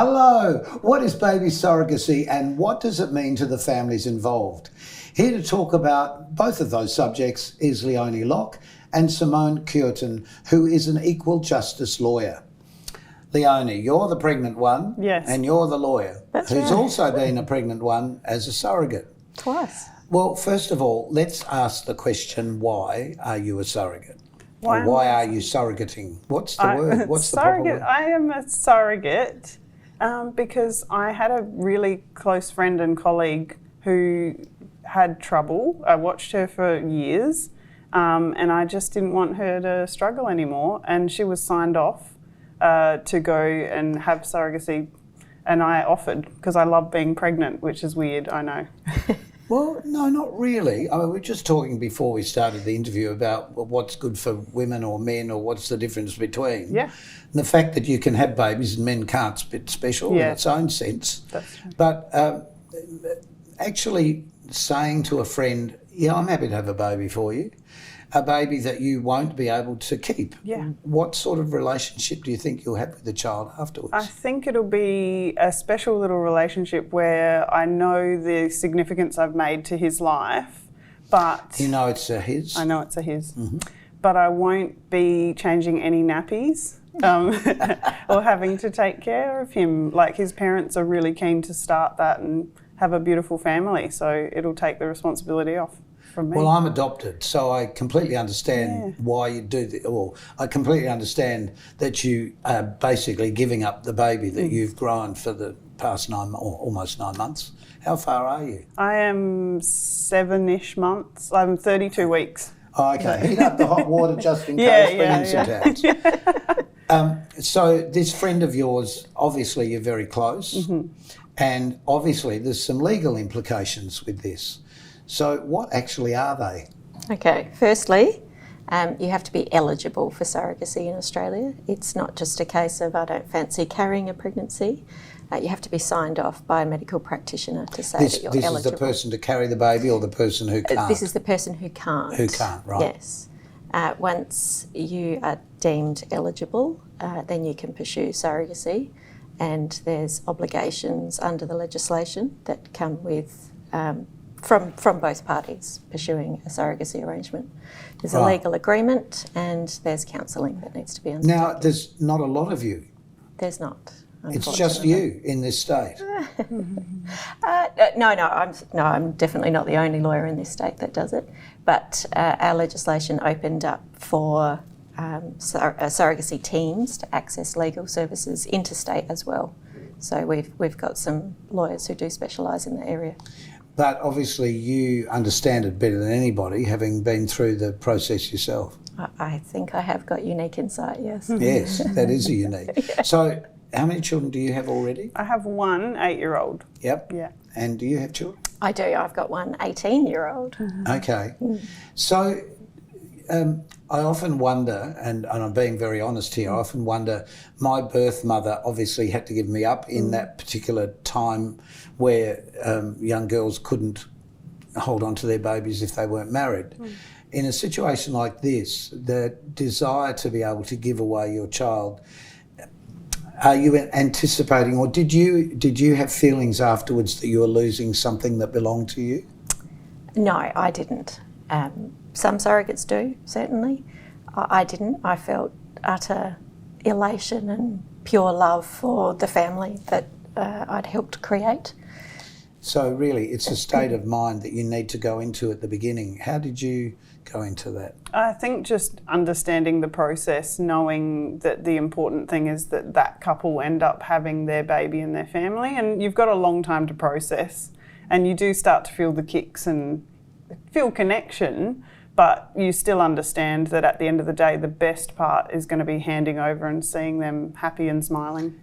Hello, what is baby surrogacy and what does it mean to the families involved? Here to talk about both of those subjects is Leonie and Simone Cureton, who is an equal justice lawyer. Leonie, you're the pregnant one. Yes. And you're the lawyer. That's who's right. also been a pregnant one as a surrogate. Twice. Well, first of all, let's ask the question, why are you a surrogate? Why Or why are you surrogating? What's the word? What's the proper word? I am a surrogate because I had a really close friend and colleague who had trouble. I watched her for years and I just didn't want her to struggle anymore, and she was signed off to go and have surrogacy, and I offered because I love being pregnant, which is weird, I know. Well, no, not really. I mean, we were just talking before we started the interview about what's good for women or men, or what's the difference between. Yeah. And the fact that you can have babies and men can't's a bit special in its own sense. That's true. But actually saying to a friend, yeah, I'm happy to have a baby for you, a baby that you won't be able to keep. Yeah. What sort of relationship do you think you'll have with the child afterwards? I think it'll be a special little relationship where I know the significance I've made to his life, but... You know it's a his? I know it's a his. Mm-hmm. But I won't be changing any nappies or having to take care of him. Like, his parents are really keen to start that and have a beautiful family, so it'll take the responsibility off from me. Well, I'm adopted, so I completely understand why you do that. Well, I completely understand that you are basically giving up the baby that you've grown for the past almost 9 months. How far are you? I am 7-ish months. I'm 32 weeks. Oh, okay. Heat up the hot water just in case. Bring in some towels. So this friend of yours, obviously you're very close, and obviously there's some legal implications with this. So what actually are they? Okay, firstly, you have to be eligible for surrogacy in Australia. It's not just a case of I don't fancy carrying a pregnancy. You have to be signed off by a medical practitioner to say that you're eligible. This is the person to carry the baby or the person who can't? This is the person who can't. Who can't, right. Yes. Once you are deemed eligible, then you can pursue surrogacy, and there's obligations under the legislation that come with from both parties pursuing a surrogacy arrangement. There's a legal agreement and there's counselling that needs to be undertaken. Now, there's not a lot of you. There's not. It's just you in this state. No, I'm definitely not the only lawyer in this state that does it. But our legislation opened up for surrogacy teams to access legal services interstate as well. So we've got some lawyers who do specialise in that area. But obviously you understand it better than anybody, having been through the process yourself. I think I have got unique insight, yes. Yes, that is a unique. So how many children do you have already? I have one 8-year-old. Yep. Yeah. And do you have children? I do. I've got one 18-year-old. Okay. So I often wonder, and I'm being very honest here, I often wonder, my birth mother obviously had to give me up in that particular time where young girls couldn't hold on to their babies if they weren't married. In a situation like this, the desire to be able to give away your child, are you anticipating, or did you have feelings afterwards that you were losing something that belonged to you? No, I didn't. Some surrogates do, certainly. I didn't. I felt utter elation and pure love for the family that I'd helped create. So really, it's a state of mind that you need to go into at the beginning. How did you go into that? I think just understanding the process, knowing that the important thing is that that couple end up having their baby and their family, and you've got a long time to process, and you do start to feel the kicks and feel connection, but you still understand that at the end of the day, the best part is going to be handing over and seeing them happy and smiling.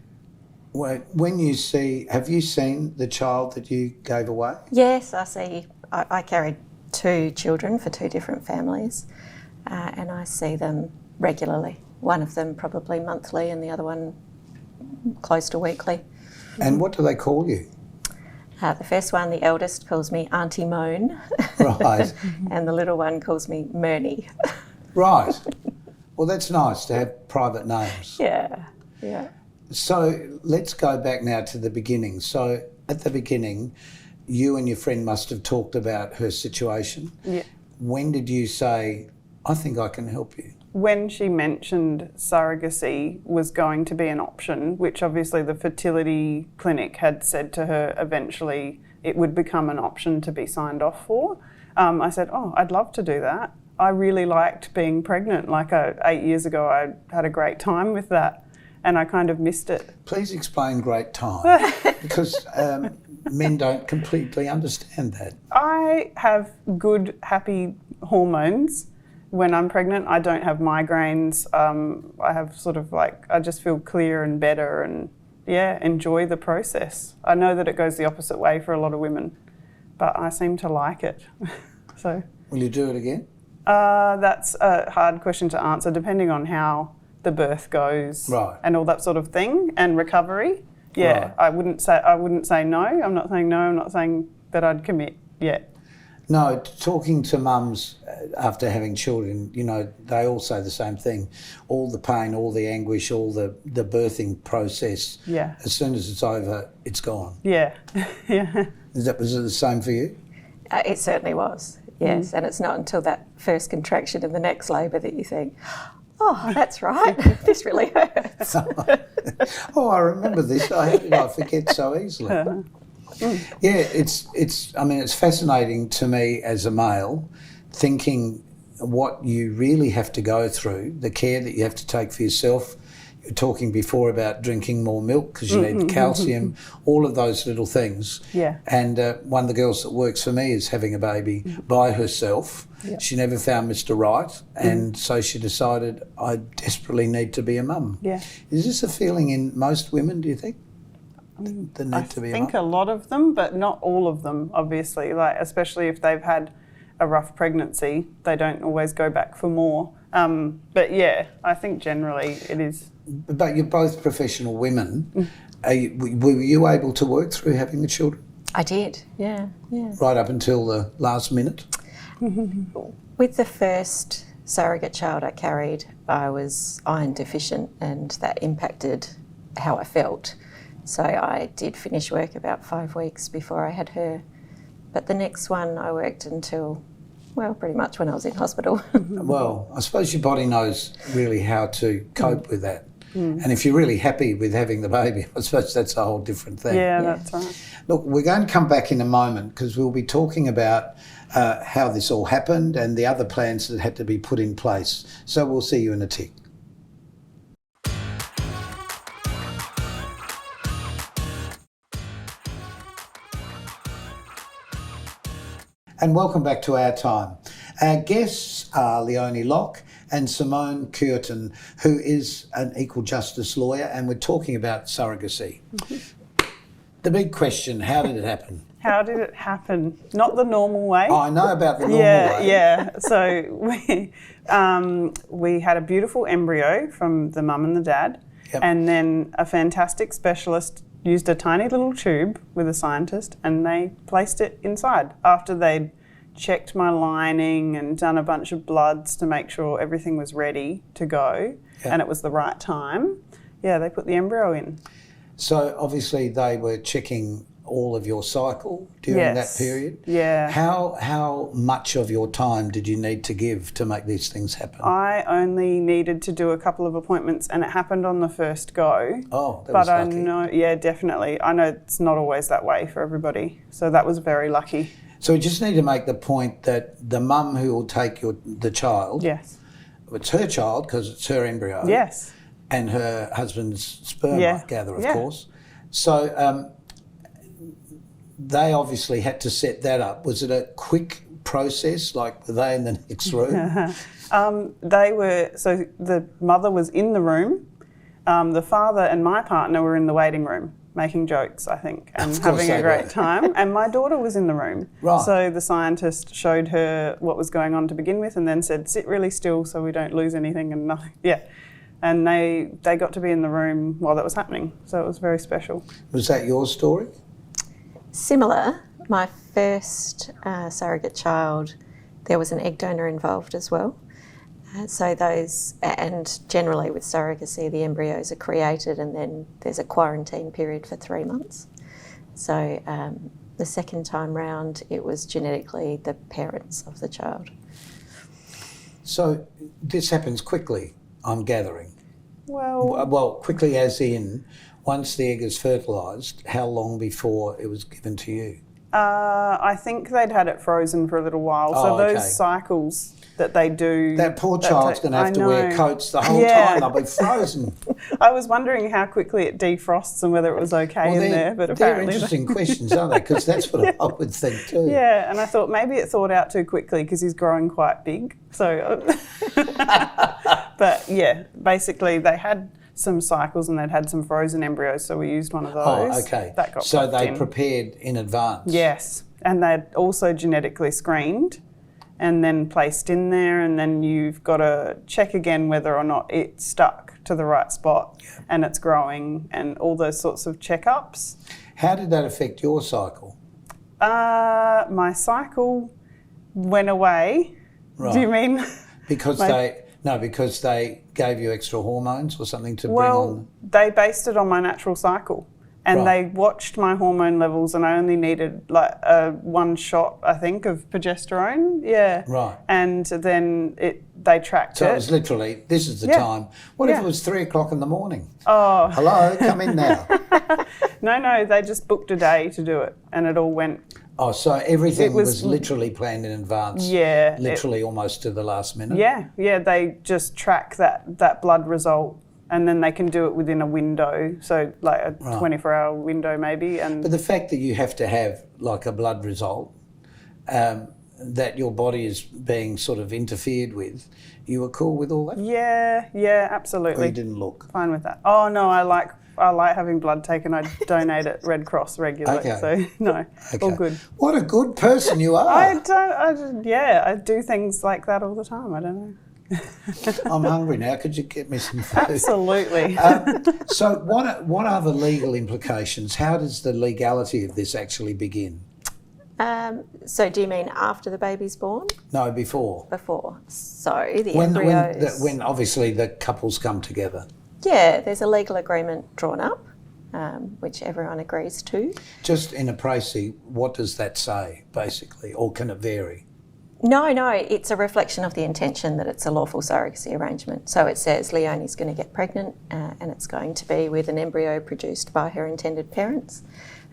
Well, have you seen the child that you gave away? Yes, I see. I carried 2 children for 2 different families, and I see them regularly. One of them probably monthly and the other one close to weekly. And what do they call you? The first one, the eldest, calls me Auntie Moan. Right. And the little one calls me Mernie. Right. Well, that's nice to have private names. Yeah, yeah. So let's go back now to the beginning. So at the beginning, you and your friend must have talked about her situation. Yeah. When did you say, I think I can help you? When she mentioned surrogacy was going to be an option, which obviously the fertility clinic had said to her eventually it would become an option to be signed off for, I said, oh, I'd love to do that. I really liked being pregnant. 8 years ago, I had a great time with that and I kind of missed it. Please explain great time, because men don't completely understand that. I have good, happy hormones. When I'm pregnant, I don't have migraines. I have I just feel clear and better and, enjoy the process. I know that it goes the opposite way for a lot of women, but I seem to like it. So. Will you do it again? That's a hard question to answer, depending on how the birth goes, right, and all that sort of thing, and recovery. Yeah, right. I wouldn't say no. I'm not saying no. I'm not saying that I'd commit yet. No, talking to mums after having children, they all say the same thing. All the pain, all the anguish, all the birthing process. Yeah. As soon as it's over, it's gone. Yeah. Yeah. Was it the same for you? It certainly was. Yes, and it's not until that first contraction in the next labour that you think, oh, that's right, this really hurts. Oh, I remember this. I forget so easily. Yeah, it's fascinating to me as a male, thinking what you really have to go through, the care that you have to take for yourself. You were talking before about drinking more milk because you need calcium, all of those little things. Yeah. And one of the girls that works for me is having a baby by herself. Yep. She never found Mr. Right, and so she decided, I desperately need to be a mum. Yeah. Is this a feeling in most women, do you think? The need to be a mum? I think a lot of them, but not all of them, obviously. Especially if they've had a rough pregnancy, they don't always go back for more. But yeah, I think generally it is. But you're both professional women. Were you able to work through having the children? I did, yeah. Right up until the last minute? With the first surrogate child I carried, I was iron deficient and that impacted how I felt. So I did finish work about 5 weeks before I had her. But the next one I worked until, pretty much when I was in hospital. Well, I suppose your body knows really how to cope with that. And if you're really happy with having the baby, I suppose that's a whole different thing. Yeah, that's right. Look, we're going to come back in a moment because we'll be talking about how this all happened and the other plans that had to be put in place. So we'll see you in a tick. And welcome back to Our Time. Our guests are Leonie Locke and Simone Cureton, who is an equal justice lawyer, and we're talking about surrogacy. The big question, how did it happen? How did it happen? Not the normal way. Oh, I know about the normal way. Yeah. So we had a beautiful embryo from the mum and the dad, and then a fantastic specialist used a tiny little tube with a scientist and they placed it inside after they'd checked my lining and done a bunch of bloods to make sure everything was ready to go and it was the right time. Yeah, they put the embryo in. So obviously they were checking all of your cycle during that period? Yeah. How much of your time did you need to give to make these things happen? I only needed to do a couple of appointments and it happened on the first go. Oh, that was lucky. But I know, yeah, definitely. I know it's not always that way for everybody. So that was very lucky. So we just need to make the point that the mum who will take the child, it's her child because it's her embryo. Yes. And her husband's sperm, I gather, of course. So they obviously had to set that up. Was it a quick process? Like, were they in the next room? So the mother was in the room. The father and my partner were in the waiting room making jokes, I think, and having a great time. And my daughter was in the room. Right. So the scientist showed her what was going on to begin with and then said, sit really still so we don't lose anything and nothing. Yeah. And they got to be in the room while that was happening. So it was very special. Was that your story? Similar. My first surrogate child, there was an egg donor involved as well. So those, and generally with surrogacy, the embryos are created and then there's a quarantine period for 3 months. So the second time round, it was genetically the parents of the child. So this happens quickly, I'm gathering. Well, Quickly as in, once the egg is fertilised, how long before it was given to you? I think they'd had it frozen for a little while. So those okay. cycles that they do... That poor child's going to have to wear coats the whole Yeah. time. They'll be frozen. I was wondering how quickly it defrosts and whether it was okay in there, but they're apparently... interesting questions, aren't they? Because that's what I would think too. Yeah, and I thought maybe it thawed out too quickly because he's growing quite big. So, but yeah, basically they had some cycles and they'd had some frozen embryos, so we used one of those. Oh, okay. That got so popped they in. prepared in advance? Yes, and they'd also genetically screened and then placed in there, and then you've got to check again whether or not it's stuck to the right spot and it's growing and all those sorts of checkups. How did that affect your cycle? My cycle went away. Right. Do you mean? Because because they gave you extra hormones or something to bring on? They based it on my natural cycle. And Right. they watched my hormone levels, and I only needed like one shot, I think, of progesterone. Yeah. Right. And then they tracked So it. it was literally, this is the Yeah. time. What if Yeah. it was 3 o'clock in the morning? Oh. Hello, come in now. No, they just booked a day to do it, and it all went. Oh, so everything It was, was- literally planned in advance? Yeah. Literally almost to the last minute? Yeah. They just track that blood result, and then they can do it within a window, so like a 24-hour window maybe. And But the fact that you have to have like a blood result, that your body is being sort of interfered with, you were cool with all that? yeah, absolutely. Or you didn't look? Fine with that. Oh no, I like having blood taken. I donate at Red Cross regularly, Okay. so no, all good. What a good person you are. I do things like that all the time. I don't know. I'm hungry now. Could you get me some food? Absolutely. So what are the legal implications? How does the legality of this actually begin? So do you mean after the baby's born? No, before. Before. So the embryos... When obviously the couples come together. Yeah, there's a legal agreement drawn up, which everyone agrees to. Just in a précis, what does that say, basically? Or can it vary? No, it's a reflection of the intention that it's a lawful surrogacy arrangement. So it says Leonie's going to get pregnant and it's going to be with an embryo produced by her intended parents,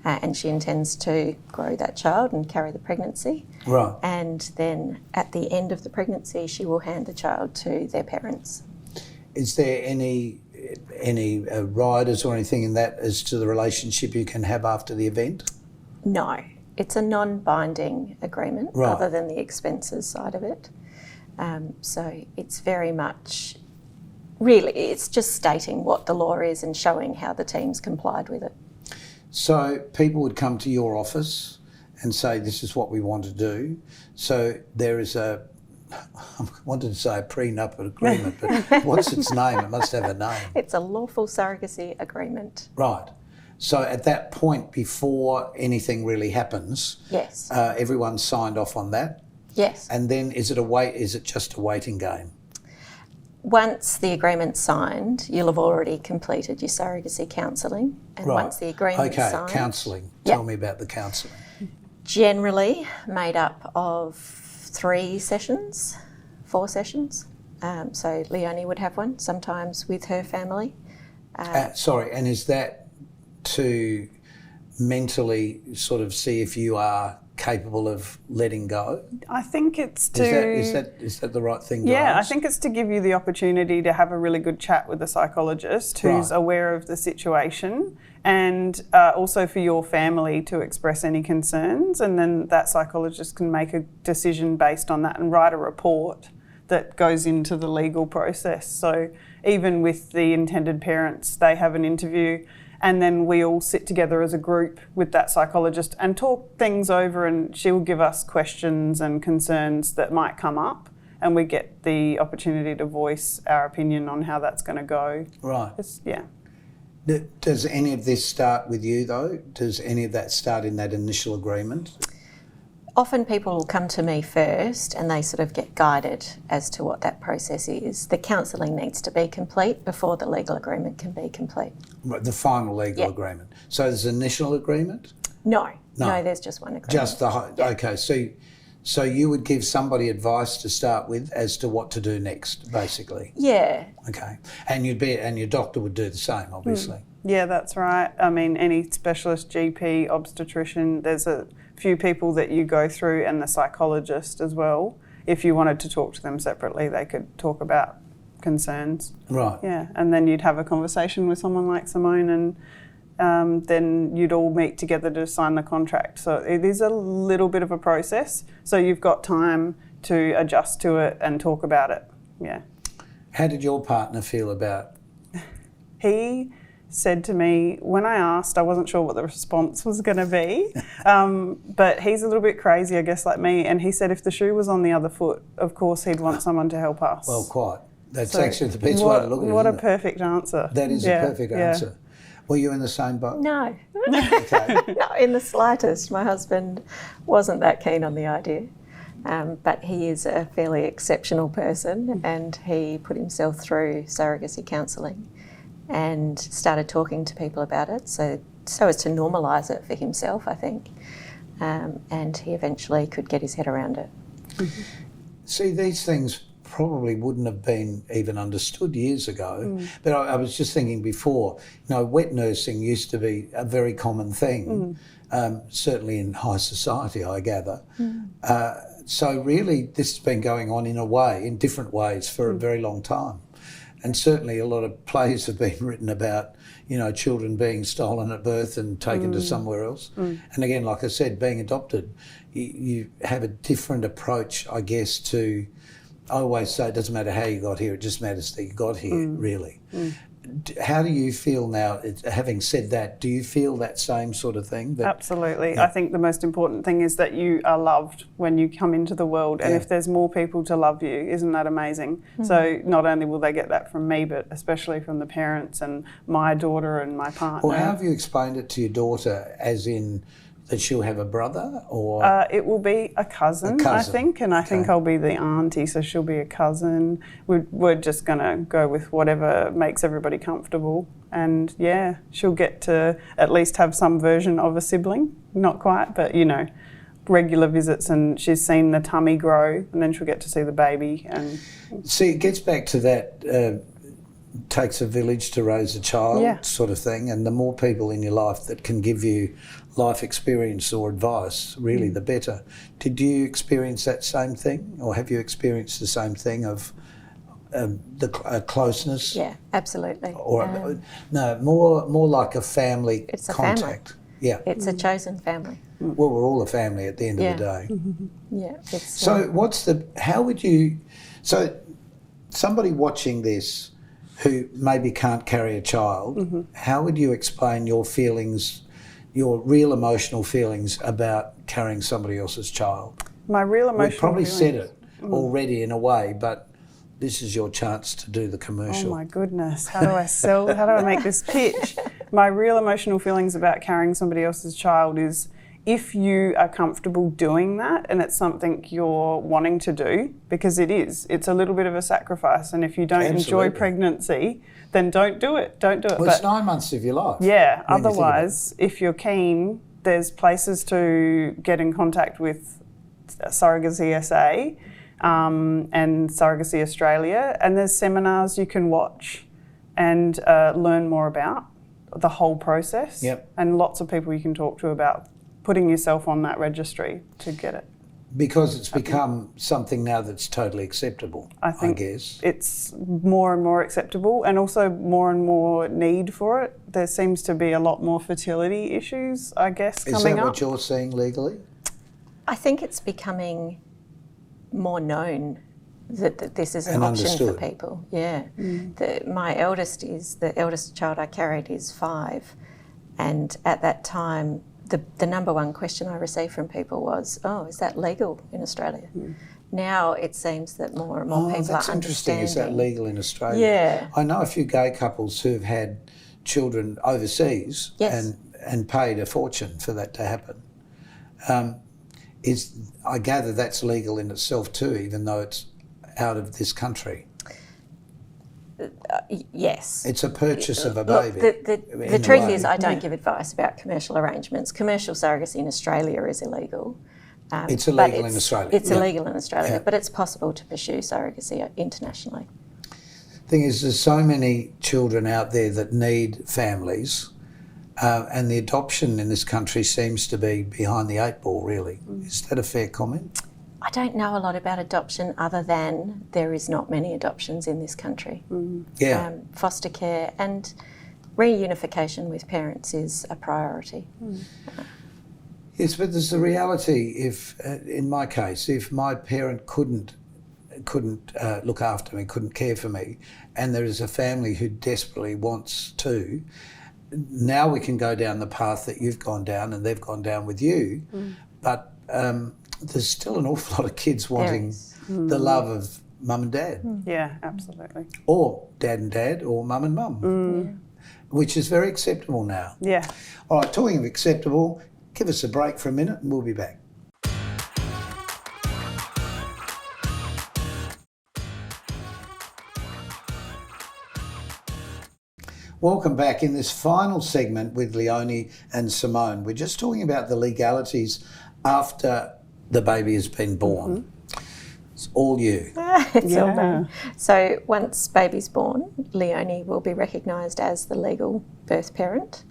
and she intends to grow that child and carry the pregnancy. Right. And then at the end of the pregnancy, she will hand the child to their parents. Is there any riders or anything in that as to the relationship you can have after the event? No. It's a non-binding agreement, Right. other than the expenses side of it. So it's very much, really, it's just stating what the law is and showing how the team's complied with it. So people would come to your office and say, this is what we want to do. So there is I wanted to say a prenup agreement, but what's its name? It must have a name. It's a lawful surrogacy agreement. Right. So at that point, before anything really happens, Yes. Everyone's signed off on that. Yes. And then is it just a waiting game? Once the agreement's signed, you'll have already completed your surrogacy counselling. And Right. once the agreement's signed... Okay, counselling. Yep. Tell me about the counselling. Generally made up of 4 sessions. So Leonie would have one, sometimes with her family. And is that to mentally sort of see if you are capable of letting go? I think it's to... Is that the right thing to Yeah, I ask? think it's to give you the opportunity to have a really good chat with a psychologist who's Right. aware of the situation, and also for your family to express any concerns, and then that psychologist can make a decision based on that and write a report that goes into the legal process. So even with the intended parents, they have an interview, and then we all sit together as a group with that psychologist and talk things over, and she'll give us questions and concerns that might come up, and we get the opportunity to voice our opinion on how that's going to go. Right. Yeah. Does any of this start with you, though? Does any of that start in that initial agreement? Often people will come to me first and they sort of get guided as to what that process is. The counselling needs to be complete before the legal agreement can be complete. Right, the final legal agreement. So there's an initial agreement? No, there's just one agreement. Just okay. So you would give somebody advice to start with as to what to do next, basically. Yeah. Okay, and your doctor would do the same, obviously. Yeah, that's right. I mean, any specialist, GP, obstetrician, there's a few people that you go through, and the psychologist as well. If you wanted to talk to them separately, they could talk about concerns. Right. Yeah, and then you'd have a conversation with someone like Simone, and then you'd all meet together to sign the contract. So it is a little bit of a process. So you've got time to adjust to it and talk about it. Yeah. How did your partner feel about? He said to me, when I asked, I wasn't sure what the response was going to be, but he's a little bit crazy, I guess, like me, and he said if the shoe was on the other foot, of course he'd want someone to help us. Well, quite. That's actually the best way to look at it. What a isn't it? Perfect answer. That is a perfect answer. Were you in the same boat? No. Okay. Not in the slightest. My husband wasn't that keen on the idea. But he is a fairly exceptional person, and he put himself through surrogacy counselling and started talking to people about it, so as to normalise it for himself, I think. And he eventually could get his head around it. See, these things probably wouldn't have been even understood years ago. But I was just thinking before, wet nursing used to be a very common thing, certainly in high society, I gather. So really this has been going on in different ways for a very long time. And certainly a lot of plays have been written about, children being stolen at birth and taken to somewhere else. And again, like I said, being adopted, you have a different approach, I guess, to, I always say it doesn't matter how you got here, it just matters that you got here, really. How do you feel now, having said that, do you feel that same sort of thing? Absolutely. I think the most important thing is that you are loved when you come into the world, and if there's more people to love you, isn't that amazing? So not only will they get that from me, but especially from the parents and my daughter and my partner. Well, how have you explained it to your daughter, as in that she'll have a brother, or? It will be a cousin, I think, and I think I'll be the auntie, so she'll be a cousin. We're just going to go with whatever makes everybody comfortable, and she'll get to at least have some version of a sibling, not quite, but regular visits, and she's seen the tummy grow, and then she'll get to see the baby. And see, it gets back to that takes a village to raise a child sort of thing, and the more people in your life that can give you life experience or advice, really the better. Did you experience that same thing, or have you experienced the same thing of the closeness? Yeah, absolutely. Or no, more like a family contact. Family. Yeah, it's a chosen family. Well, we're all a family at the end of the day. Yeah. So somebody watching this who maybe can't carry a child, how would you explain your feelings, your real emotional feelings about carrying somebody else's child? My real emotional We've probably feelings. said it already in a way, but this is your chance to do the commercial. Oh my goodness, how do I make this pitch? My real emotional feelings about carrying somebody else's child is, if you are comfortable doing that and it's something you're wanting to do, because it's a little bit of a sacrifice, and if you don't enjoy pregnancy, then don't do it. Well, it's 9 months of your life. Yeah, otherwise, if you're keen, there's places to get in contact with Surrogacy SA and Surrogacy Australia, and there's seminars you can watch and learn more about the whole process. And lots of people you can talk to about putting yourself on that registry to get it. Because it's become something now that's totally acceptable, I guess. It's more and more acceptable, and also more and more need for it. There seems to be a lot more fertility issues, I guess, coming up. Is that what you're seeing legally? I think it's becoming more known that this is an option understood. for people. Yeah. My eldest the eldest child I carried is 5, and at that time, the number one question I received from people was, is that legal in Australia? Now it seems that more and more people are understanding. That's interesting. Is that legal in Australia? Yeah. I know a few gay couples who've had children overseas and paid a fortune for that to happen. I gather that's legal in itself too, even though it's out of this country. Yes. It's a purchase of a Look, baby. the truth is I don't give advice about commercial arrangements. Commercial surrogacy in Australia is illegal. It's illegal in Australia. It's illegal in Australia, but it's possible to pursue surrogacy internationally. Thing is, there's so many children out there that need families, and the adoption in this country seems to be behind the 8 ball, really. Is that a fair comment? I don't know a lot about adoption other than there is not many adoptions in this country. Yeah. Foster care and reunification with parents is a priority. Yes, but there's the reality. If, in my case, if my parent couldn't look after me, couldn't care for me, and there is a family who desperately wants to, now we can go down the path that you've gone down and they've gone down with you. But there's still an awful lot of kids wanting the love of mum and dad. Yeah, absolutely. Or dad and dad, or mum and mum, which is very acceptable now. Yeah. All right, talking of acceptable, give us a break for a minute and we'll be back. Welcome back in this final segment with Leonie and Simone. We're just talking about the legalities after the baby has been born. It's all you. It's all me. So once baby's born, Leonie will be recognised as the legal birth parent,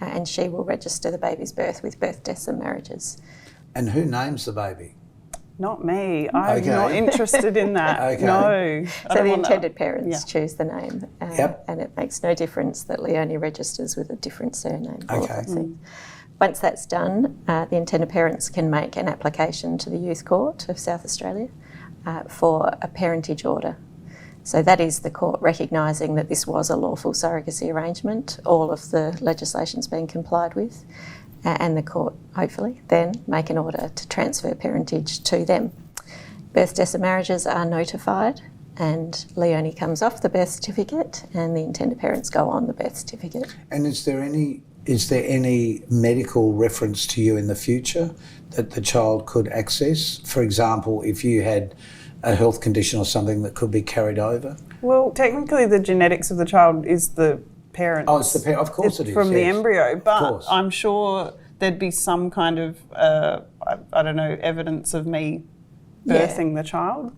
and she will register the baby's birth with birth, deaths and marriages. And who names the baby? Not me. I'm not interested in that. No. So the intended parents choose the name, and it makes no difference that Leonie registers with a different surname. All of those things. Once that's done, the intended parents can make an application to the Youth Court of South Australia for a parentage order. So that is the court recognising that this was a lawful surrogacy arrangement, all of the legislation's been complied with, and the court, hopefully, then make an order to transfer parentage to them. Birth, deaths and marriages are notified, and Leonie comes off the birth certificate and the intended parents go on the birth certificate. And is there any medical reference to you in the future that the child could access? For example, if you had a health condition or something that could be carried over? Well, technically the genetics of the child is the parents. Oh, it's the parent. Of course it is. From the embryo, but course. I'm sure there'd be some kind of, I don't know, evidence of me birthing the child.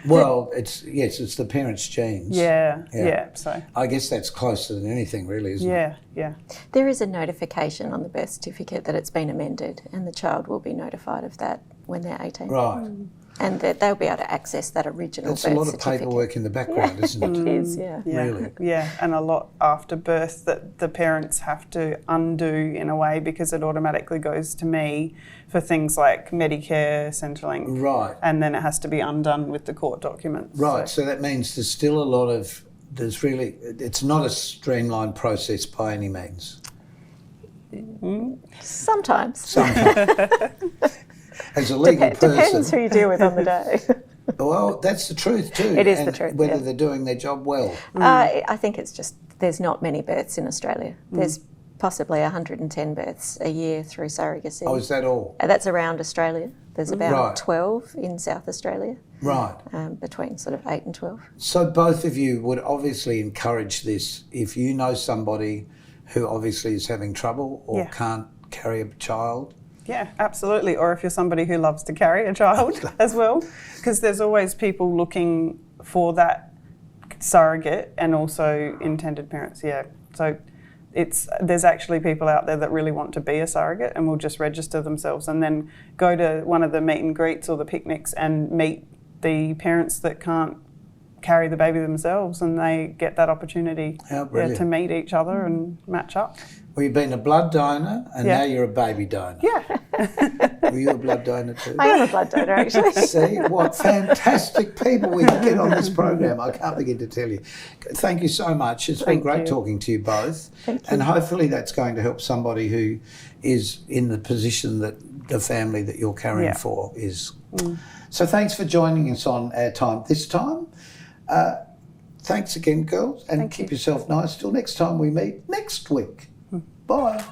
Well, it's the parents' genes. Yeah. So I guess that's closer than anything, really, isn't it? Yeah. There is a notification on the birth certificate that it's been amended, and the child will be notified of that when they're 18. Right. And that they'll be able to access that original birth certificate. That's a lot of paperwork in the background, isn't it? It is, yeah. Really? Yeah, and a lot after birth that the parents have to undo in a way because it automatically goes to me for things like Medicare, Centrelink. Right. And then it has to be undone with the court documents. Right, so that means there's still a lot of, it's not a streamlined process by any means. Sometimes. As a legal person. Depends who you deal with on the day. Well, that's the truth too. It is the truth, whether they're doing their job well. I think it's just there's not many births in Australia. There's possibly 110 births a year through surrogacy. Oh, is that all? That's around Australia. There's about 12 in South Australia. Right. Between sort of 8 and 12. So both of you would obviously encourage this if you know somebody who obviously is having trouble or can't carry a child. Yeah, absolutely. Or if you're somebody who loves to carry a child as well, because there's always people looking for that surrogate and also intended parents. Yeah, so there's actually people out there that really want to be a surrogate and will just register themselves and then go to one of the meet and greets or the picnics and meet the parents that can't carry the baby themselves, and they get that opportunity to meet each other and match up. Well, you've been a blood donor and now you're a baby donor. Yeah. Were you a blood donor too? I am a blood donor, actually. See, what fantastic people we can get on this program. I can't begin to tell you. Thank you so much. It's been great talking to you both. Thank you. And hopefully that's going to help somebody who is in the position that the family that you're caring for is. So thanks for joining us on OurTime this time. Thanks again, girls, and keep yourself nice till next time we meet next week. Bye.